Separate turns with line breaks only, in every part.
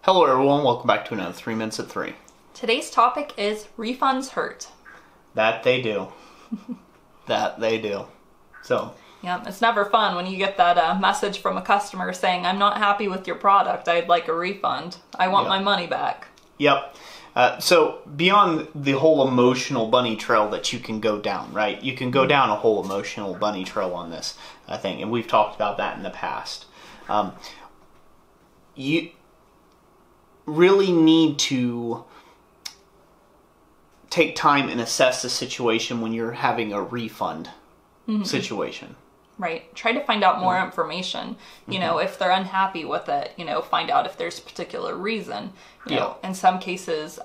Hello everyone, welcome back to another 3 Minutes at 3.
Today's topic is Refunds Hurt.
That they do. That they do. So.
Yeah, it's never fun when you get that message from a customer saying, I'm not happy with your product, I'd like a refund. I want my money back.
Yep. So beyond the whole emotional bunny trail that you can go down, right? You can go down a whole emotional bunny trail on this, I think, and we've talked about that in the past. You really need to take time and assess the situation when you're having a refund situation.
Right. Try to find out more information. You know, if they're unhappy with it, find out if there's a particular reason. You know, in some cases,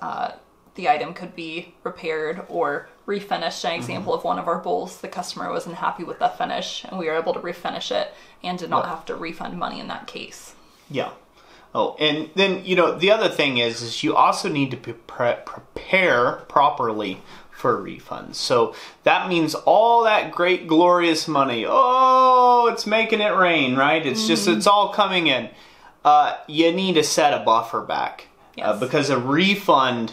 the item could be repaired or refinished. An example of one of our bowls, the customer wasn't happy with the finish, and we were able to refinish it and did not have to refund money in that case.
Yeah. Oh, and then, the other thing is you also need to prepare properly for refunds. So that means all that great, glorious money, it's making it rain, right? It's just, it's all coming in. You need to set a buffer back.
Yes.
Because a refund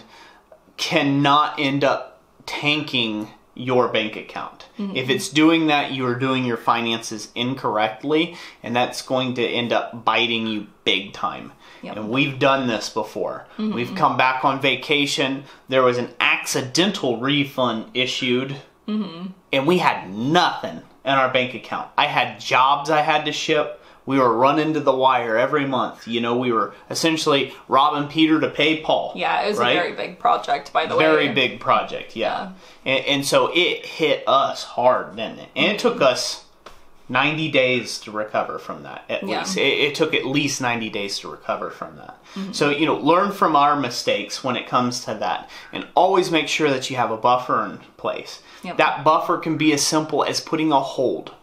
cannot end up tanking your bank account. If it's doing that, you are doing your finances incorrectly, and that's going to end up biting you big time. Yep. And we've done this before. We've come back on vacation, there was an accidental refund issued, and we had nothing in our bank account. I had jobs I had to ship. We were running to the wire every month. We were essentially robbing Peter to pay Paul.
Yeah, it was a very big project, by the way.
Very big project, yeah. And so it hit us hard, didn't it? And it took us 90 days to recover from that, at least. It took at least 90 days to recover from that. So, learn from our mistakes when it comes to that. And always make sure that you have a buffer in place. Yep. That buffer can be as simple as putting a hold,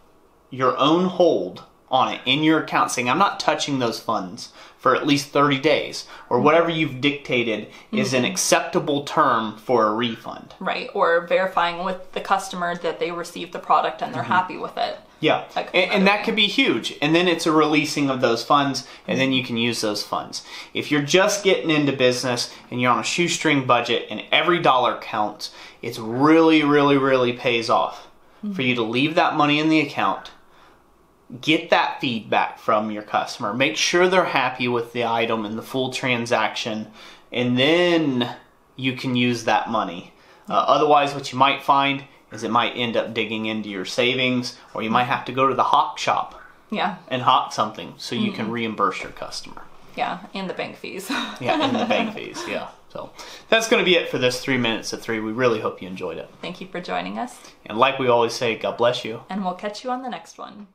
your own hold, on it in your account, saying I'm not touching those funds for at least 30 days or whatever you've dictated is an acceptable term for a refund.
Right, or verifying with the customer that they received the product and they're happy with it.
Yeah, and that could be huge. And then it's a releasing of those funds, and then you can use those funds. If you're just getting into business and you're on a shoestring budget and every dollar counts, it's really, really, really pays off for you to leave that money in the account. Get that feedback from your customer. Make sure they're happy with the item and the full transaction, and then you can use that money. Otherwise, what you might find is it might end up digging into your savings, or you might have to go to the hawk shop and hawk something so you can reimburse your customer.
Yeah, and the bank fees.
And the bank fees, So that's going to be it for this 3 Minutes at 3. We really hope you enjoyed it.
Thank you for joining us.
And like we always say, God bless you.
And we'll catch you on the next one.